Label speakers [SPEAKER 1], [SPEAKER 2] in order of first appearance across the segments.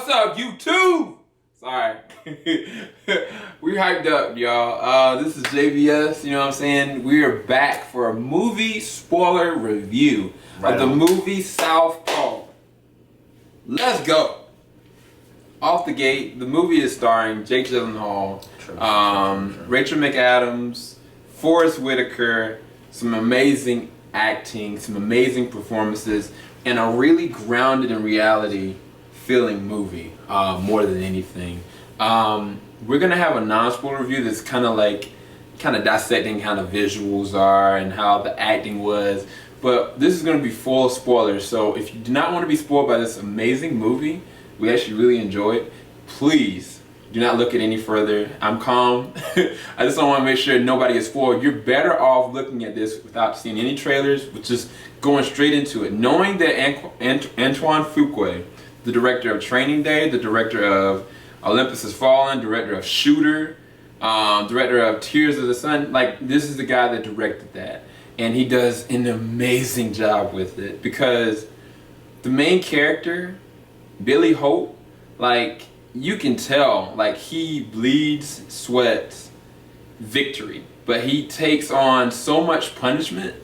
[SPEAKER 1] What's up, YouTube? Sorry. We hyped up, y'all. This is JVS, you know what I'm saying? We are back for a movie spoiler review of the movie Southpaw. Let's go. Off the gate, the movie is starring Jake Gyllenhaal, Rachel McAdams, Forrest Whitaker, some amazing acting, some amazing performances, and a really grounded in reality feeling movie, more than anything. We're gonna have a non-spoiler review that's kind of dissecting how the visuals are and how the acting was, but this is gonna be full of spoilers. So if you do not want to be spoiled by this amazing movie, we actually really enjoy it, please do not look at any further. I'm calm. I just don't want to make sure nobody is spoiled. You're better off looking at this without seeing any trailers, but just going straight into it, knowing that Antoine Fuqua, the director of Training Day, the director of Olympus Has Fallen, director of Shooter, director of Tears of the Sun, like, this is the guy that directed that. And he does an amazing job with it, because the main character, Billy Hope, like, you can tell, like, he bleeds, sweats victory, but he takes on so much punishment,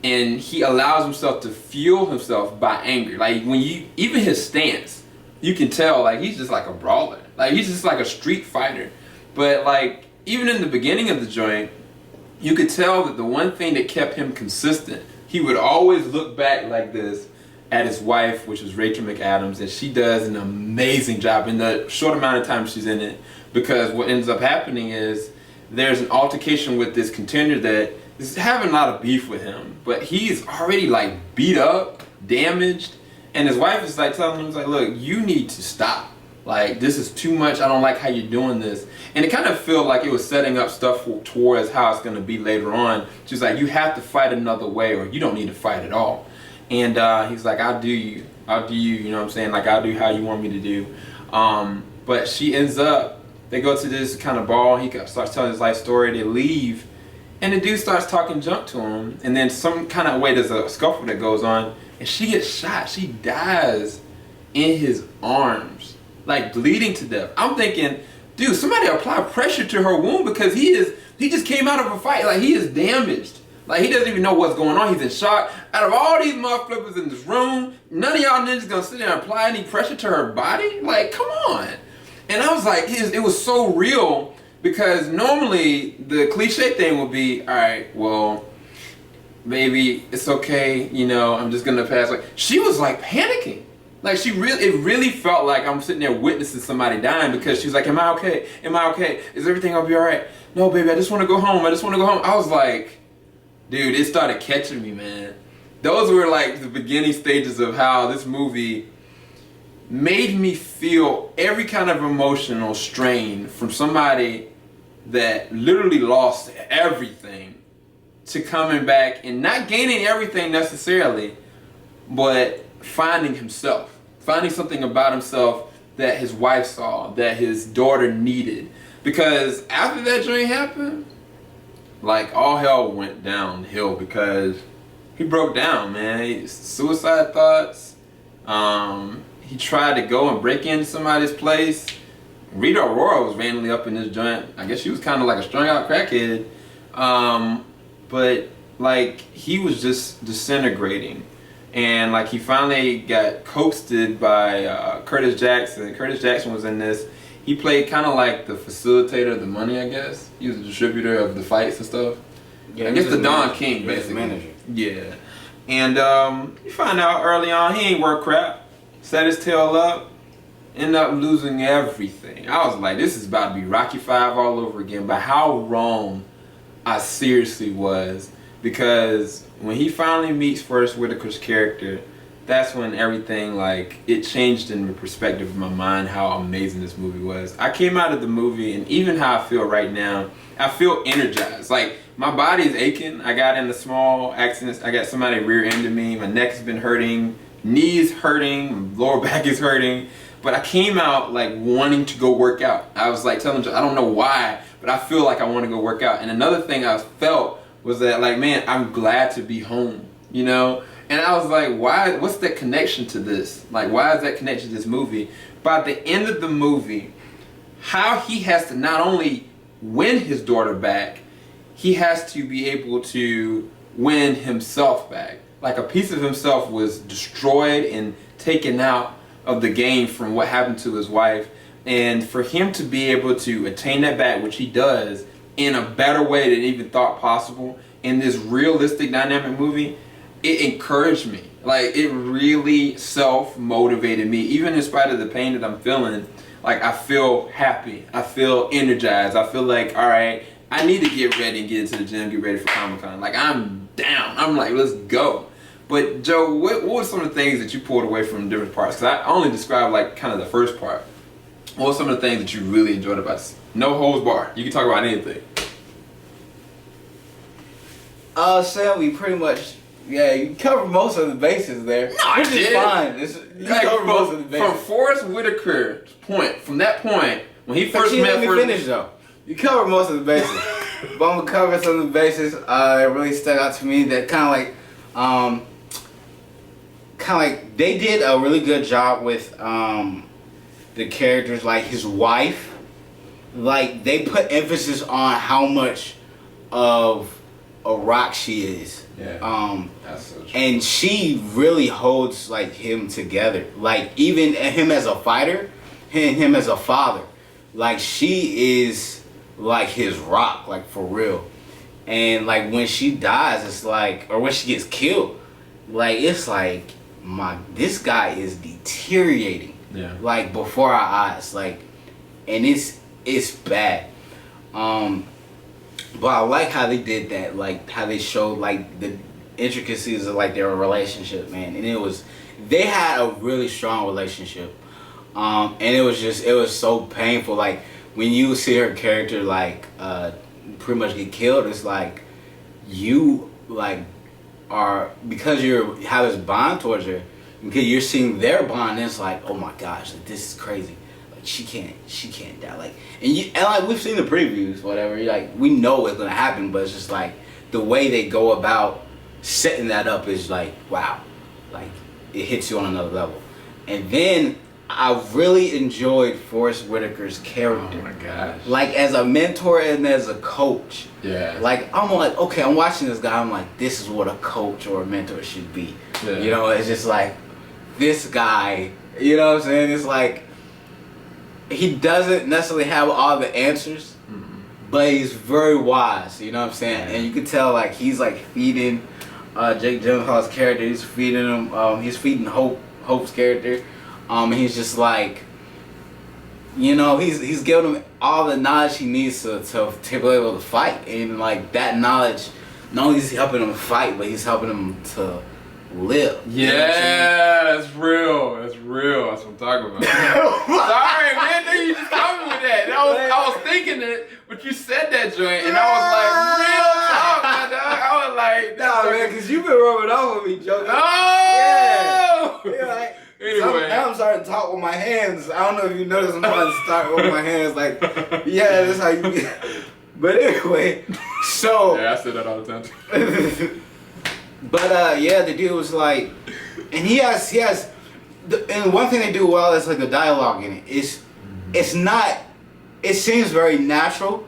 [SPEAKER 1] and he allows himself to fuel himself by anger. Like, when even his stance, you can tell, like, he's just like a brawler. Like, he's just like a street fighter. But, like, even in the beginning of the joint, you could tell that the one thing that kept him consistent, he would always look back like this at his wife, which was Rachel McAdams, and she does an amazing job in the short amount of time she's in it, because what ends up happening is there's an altercation with this contender that is having a lot of beef with him, but he's already, like, beat up, damaged, and his wife is like telling him, like, look, you need to stop. Like, this is too much. I don't like how you're doing this. And it kind of felt like it was setting up stuff towards how it's going to be later on. She's like, you have to fight another way, or you don't need to fight at all. And he's like, I'll do you, you know what I'm saying? Like, I'll do how you want me to do. But she ends up, they go to this kind of ball, he starts telling his life story, they leave, and the dude starts talking junk to him, and then some kind of way there's a scuffle that goes on, and she gets shot, she dies in his arms, like, bleeding to death. I'm thinking, dude, somebody apply pressure to her wound, because he just came out of a fight, like, he is damaged. Like, he doesn't even know what's going on. He's in shock. Out of all these motherfuckers in this room, none of y'all ninjas gonna sit there and apply any pressure to her body? Like, come on. And I was like, it was so real, because normally the cliche thing would be, all right, well, baby, it's okay, you know, I'm just gonna pass. Like, she was, like, panicking. Like, it really felt like I'm sitting there witnessing somebody dying, because she's like, am I okay? Am I okay? Is everything gonna be all right? No, baby, I just want to go home. I just want to go home. I was like, dude, it started catching me, man. Those were, like, the beginning stages of how this movie made me feel every kind of emotional strain from somebody that literally lost everything to coming back and not gaining everything necessarily, but finding himself. Finding something about himself that his wife saw, that his daughter needed. Because after that joint happened, like, all hell went downhill, because he broke down, man. Suicide thoughts. He tried to go and break into somebody's place. Rita Aurora was randomly up in this joint. I guess she was kind of like a strung out crackhead. But, like, he was just disintegrating. And, like, he finally got coaxed by Curtis Jackson. Curtis Jackson was in this. He played kind of like the facilitator of the money, I guess. He was the distributor of the fights and stuff. Yeah, I guess the Don King, basically. Manager. Yeah. And you find out early on he ain't worth crap. Set his tail up, ended up losing everything. I was like, this is about to be Rocky V all over again. But how wrong I seriously was. Because when he finally meets Forrest Whitaker's character, that's when everything, like, it changed in the perspective of my mind how amazing this movie was. I came out of the movie, and even how I feel right now, I feel energized. Like, my body is aching. I got in a small accident. I got somebody rear-ended me. My neck has been hurting. Knees hurting. My lower back is hurting. But I came out, like, wanting to go work out. I was, like, telling them, I don't know why, but I feel like I want to go work out. And another thing I felt was that, like, man, I'm glad to be home, you know? And I was like, why? What's the connection to this? Like, why is that connection to this movie? By the end of the movie, how he has to not only win his daughter back, he has to be able to win himself back. Like, a piece of himself was destroyed and taken out of the game from what happened to his wife. And for him to be able to attain that back, which he does, in a better way than even thought possible, in this realistic, dynamic movie, it encouraged me. Like, it really self-motivated me. Even in spite of the pain that I'm feeling, like, I feel happy. I feel energized. I feel like, all right, I need to get ready and get into the gym, get ready for Comic-Con. Like, I'm down. I'm like, let's go. But, Joe, what were some of the things that you pulled away from different parts? Because I only described, like, kind of the first part. What were some of the things that you really enjoyed about it? No holds barred. You can talk about anything.
[SPEAKER 2] Sam, we pretty much... Yeah, you covered most of the bases there.
[SPEAKER 1] No, I did.
[SPEAKER 2] Fine. You
[SPEAKER 1] like,
[SPEAKER 2] covered most of the bases.
[SPEAKER 1] From Forrest Whitaker's point, from that point, when he first met...
[SPEAKER 2] Let me finish, though. You covered most of the bases. But I'm going to cover some of the bases that really stuck out to me that kind of like, they did a really good job with the characters, like his wife. Like, they put emphasis on how much of a rock she is.
[SPEAKER 1] Yeah. That's so true.
[SPEAKER 2] And she really holds like him together. Like, even him as a fighter, and him as a father. Like, she is like his rock, like, for real. And like, when she dies, it's like, or when she gets killed, like, it's like, this guy is deteriorating.
[SPEAKER 1] Yeah. Like,
[SPEAKER 2] before our eyes. Like, and it's bad. But I like how they did that, like how they showed like the intricacies of like their relationship, man. And they had a really strong relationship. And it was so painful. Like, when you see her character like pretty much get killed, it's like you like are, because you have this bond towards her, because you're seeing their bond, and it's like, oh my gosh, like, this is crazy. She can't die. Like, and like, we've seen the previews, whatever. Like, we know what's gonna happen, but it's just like the way they go about setting that up is like, wow, like, it hits you on another level. And then I really enjoyed Forrest Whitaker's character.
[SPEAKER 1] Oh my gosh!
[SPEAKER 2] Like, as a mentor and as a coach.
[SPEAKER 1] Yeah.
[SPEAKER 2] Like, I'm like, okay, I'm watching this guy. I'm like, this is what a coach or a mentor should be.
[SPEAKER 1] Yeah.
[SPEAKER 2] You know, it's just like, this guy. You know what I'm saying? It's like, he doesn't necessarily have all the answers, but he's very wise, you know what I'm saying? And you can tell, like, he's like feeding Jake Gyllenhaal's character. He's feeding him. He's feeding Hope's character. And he's just like, you know, he's giving him all the knowledge he needs to be able to fight. And like, that knowledge, not only is he helping him fight, but he's helping him to live.
[SPEAKER 1] Yeah, that's real. That's real. That's what I'm talking about. Sorry, man. You just caught me with that. I was thinking it, but you said that joint, and I was like, real talk, my dog. I was like,
[SPEAKER 2] nah, man, because you've been rubbing off with me, Joe.
[SPEAKER 1] Oh!
[SPEAKER 2] Yeah. Like,
[SPEAKER 1] anyway.
[SPEAKER 2] Now I'm starting to talk with my hands. I don't know if you noticed, I'm trying to start with my hands. Like, yeah, that's how you get. But anyway, so.
[SPEAKER 1] Yeah, I say that all the time.
[SPEAKER 2] But yeah, the dude was like, and he has, and one thing they do well is like the dialogue in it. It's not, it seems very natural,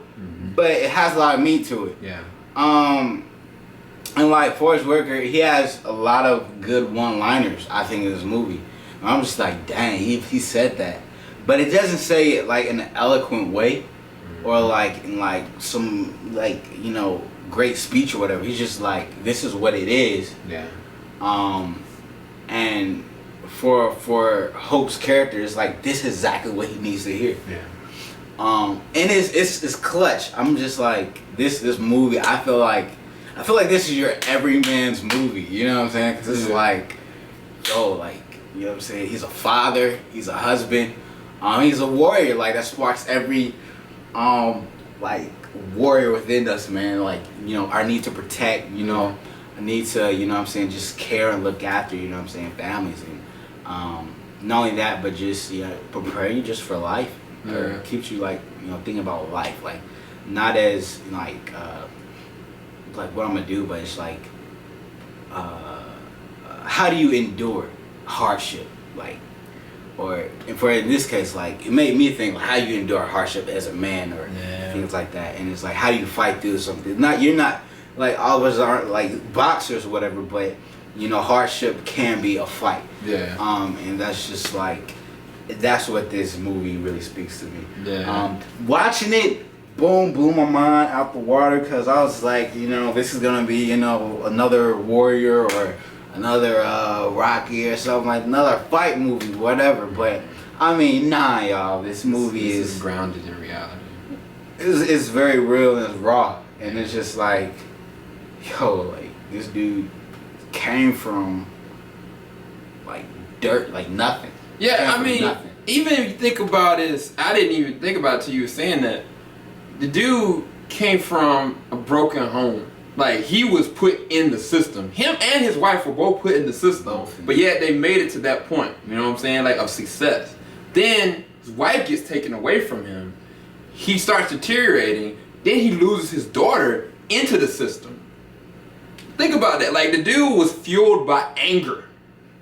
[SPEAKER 2] but it has a lot of meat to it.
[SPEAKER 1] Yeah.
[SPEAKER 2] And like Forrest Whitaker, he has a lot of good one-liners, I think, in this movie. And I'm just like, dang, he said that, but it doesn't say it like in an eloquent way, or like in like some, like, you know, great speech or whatever. He's just like, this is what it is.
[SPEAKER 1] Yeah.
[SPEAKER 2] And for Hope's character, it's like, this is exactly what he needs to hear.
[SPEAKER 1] Yeah.
[SPEAKER 2] And it's clutch. I'm just like, this movie, I feel like this is your everyman's movie. You know what I'm saying? 'Cause this is like, yo, like, you know what I'm saying? He's a father. He's a husband. He's a warrior. Like, that sparks every like, warrior within us, man. Like, you know, our need to protect, you know, I need to, you know what I'm saying, just care and look after, you know what I'm saying, families. And not only that, but just, you know, prepare you just for life. Or keeps you, like, you know, thinking about life, like, not as like what I'm gonna do, but it's like how do you endure hardship, like, or for in this case, like, it made me think, like, how you endure hardship as a man, or things like that. And it's like, how do you fight through something? You're not like, all of us aren't like boxers or whatever, but you know, hardship can be a fight. And that's just like, that's what this movie really speaks to me. Watching it, boom, blew my mind out the water, because I was like, you know, this is gonna be, you know, another Warrior or another Rocky or something, like another fight movie, whatever. But I mean, nah, y'all, this movie
[SPEAKER 1] is grounded in reality.
[SPEAKER 2] It's very real and it's raw, and it's just like, yo, like, this dude came from like dirt, like nothing.
[SPEAKER 1] Yeah, I mean, even if you think about it, I didn't even think about it till you were saying that. The dude came from a broken home. Like, he was put in the system. Him and his wife were both put in the system, but yet they made it to that point, you know what I'm saying, like, of success. Then his wife gets taken away from him. He starts deteriorating. Then he loses his daughter into the system. Think about that. Like, the dude was fueled by anger.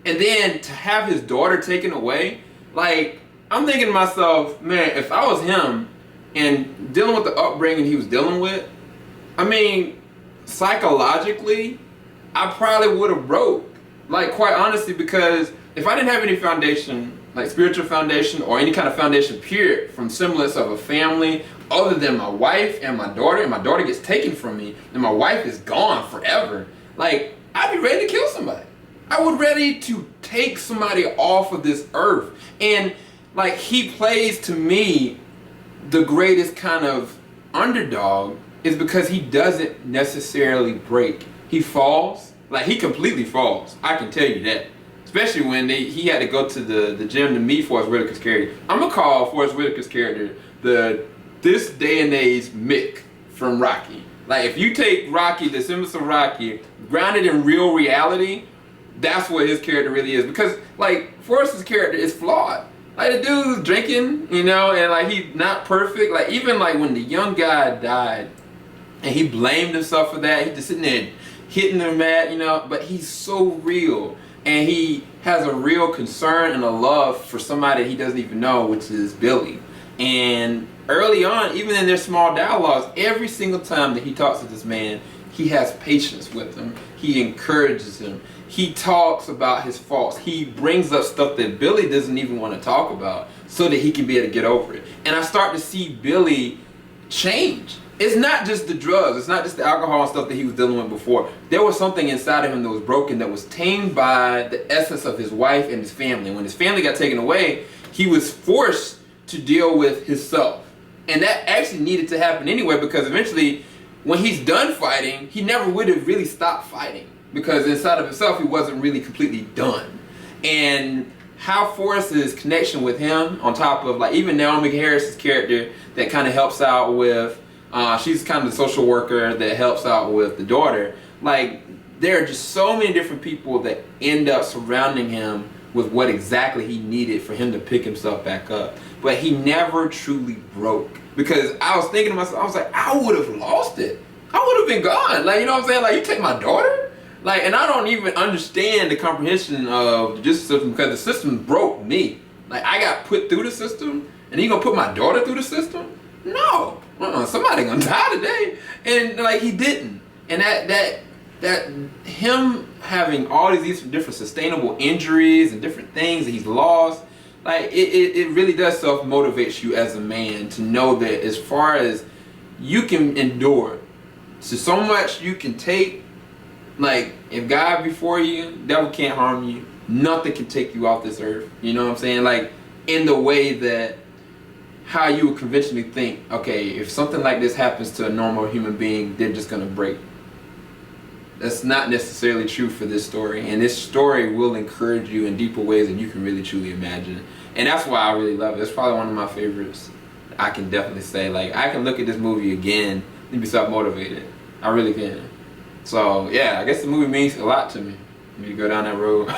[SPEAKER 1] And then to have his daughter taken away, like, I'm thinking to myself, man, if I was him and dealing with the upbringing he was dealing with, I mean, psychologically, I probably would have broke. Like, quite honestly, because if I didn't have any foundation, like spiritual foundation or any kind of foundation, period, from semblance of a family, other than my wife and my daughter gets taken from me, and my wife is gone forever, like, I'd be ready to kill somebody. I would ready to take somebody off of this earth. And like, he plays to me the greatest kind of underdog is because he doesn't necessarily break. He falls, like, he completely falls. I can tell you that. Especially when he had to go to the gym to meet Forrest Whitaker's character. I'm gonna call Forrest Whitaker's character this day and age Mick from Rocky. Like, if you take Rocky, the semblance of Rocky, grounded in real reality, that's what his character really is. Because, like, Forrest's character is flawed. Like, the dude's drinking, you know, and like, he's not perfect. Like, even like when the young guy died and he blamed himself for that, he just sitting there hitting him mad, you know, but he's so real. And he has a real concern and a love for somebody he doesn't even know, which is Billy. And early on, even in their small dialogues, every single time that he talks to this man, he has patience with him. He encourages him. He talks about his faults. He brings up stuff that Billy doesn't even want to talk about so that he can be able to get over it. And I start to see Billy change. It's not just the drugs. It's not just the alcohol and stuff that he was dealing with before. There was something inside of him that was broken, that was tamed by the essence of his wife and his family. When his family got taken away, he was forced to deal with himself. And that actually needed to happen anyway, because eventually, when he's done fighting, he never would have really stopped fighting. Because inside of himself, he wasn't really completely done. And how Forrest's connection with him, on top of, like, even Naomi Harris's character that kind of helps out with, she's kind of the social worker that helps out with the daughter. Like, there are just so many different people that end up surrounding him with what exactly he needed for him to pick himself back up. But he never truly broke. Because I was thinking to myself, I was like, I would have lost it. I would have been gone. Like, you know what I'm saying? Like, you take my daughter? Like, and I don't even understand the comprehension of the justice system, because the system broke me. Like, I got put through the system, and you gonna put my daughter through the system? No. Somebody gonna die today. And like, he didn't. And that him having all these different sustainable injuries and different things that he's lost, like, it really does self-motivate you as a man to know that as far as you can endure, so much you can take. Like, if God before you, devil can't harm you. Nothing can take you off this earth. You know what I'm saying? Like, in the way that how you would conventionally think, okay, if something like this happens to a normal human being, they're just going to break. That's not necessarily true for this story. And this story will encourage you in deeper ways than you can really truly imagine. And that's why I really love it. It's probably one of my favorites. I can definitely say, like, I can look at this movie again and be self-motivated. I really can. So, yeah, I guess the movie means a lot to me. When you go down that road.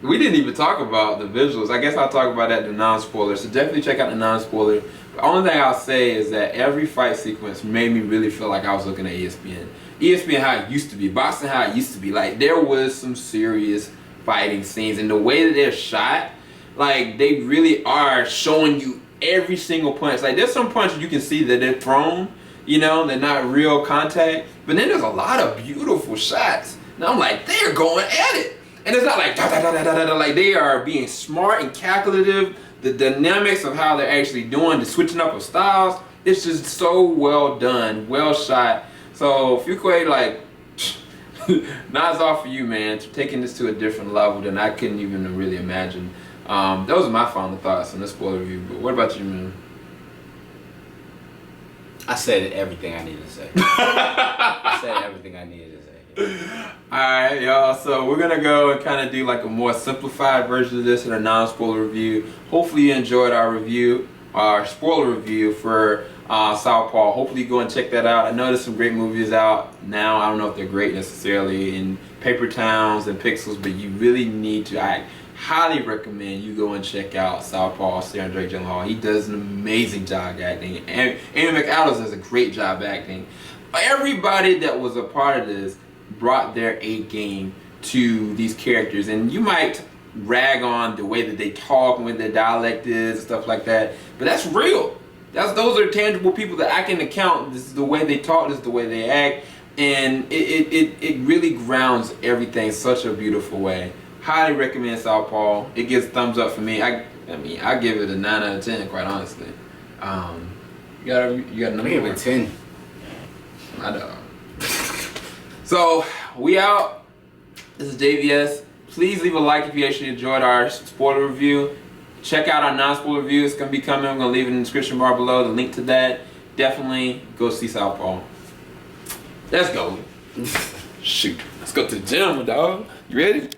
[SPEAKER 1] We didn't even talk about the visuals. I guess I'll talk about that in the non-spoiler. So definitely check out the non-spoiler. The only thing I'll say is that every fight sequence made me really feel like I was looking at ESPN. ESPN how it used to be, boxing how it used to be. Like there was some serious fighting scenes, and the way that they're shot, like they really are showing you every single punch. Like there's some punches you can see that they're thrown, you know, they're not real contact. But then there's a lot of beautiful shots. And I'm like, they're going at it. And it's not like da da da da da da. Like they are being smart and calculative. The dynamics of how they're actually doing the switching up of styles, it's just so well done, well shot. So Fuqua, like, nods off for you, man, for taking this to a different level than I couldn't even really imagine. Those are my final thoughts on this spoiler review. But what about you, man?
[SPEAKER 2] I said everything I needed to say. I said everything I needed to say.
[SPEAKER 1] Alright, y'all, so we're gonna go and kind of do like a more simplified version of this in a non-spoiler review. Hopefully you enjoyed our review, our spoiler review for Southpaw. Hopefully you go and check that out. I know there's some great movies out now. I don't know if they're great necessarily in paper towns and pixels, but you really need to, I highly recommend you go and check out Southpaw starring Drake Gyllenhaal. He does an amazing job acting. And Amy McAdams does a great job acting. Everybody that was a part of this brought their A game to these characters, and you might rag on the way that they talk and what their dialect is and stuff like that, but that's real. Those are tangible people that I can account. This is the way they talk, this is the way they act, and it really grounds everything in such a beautiful way. Highly recommend Southpaw. It gets thumbs up for me. I mean I give it a 9 out of 10, quite honestly. You got another?
[SPEAKER 2] I give it a 10.
[SPEAKER 1] I know. So, we out. This is JVS. Please leave a like if you actually enjoyed our spoiler review. Check out our non-spoiler review. It's going to be coming. I'm going to leave it in the description bar below, the link to that. Definitely go see Southpaw. Let's go. Shoot. Let's go to the gym, dog. You ready?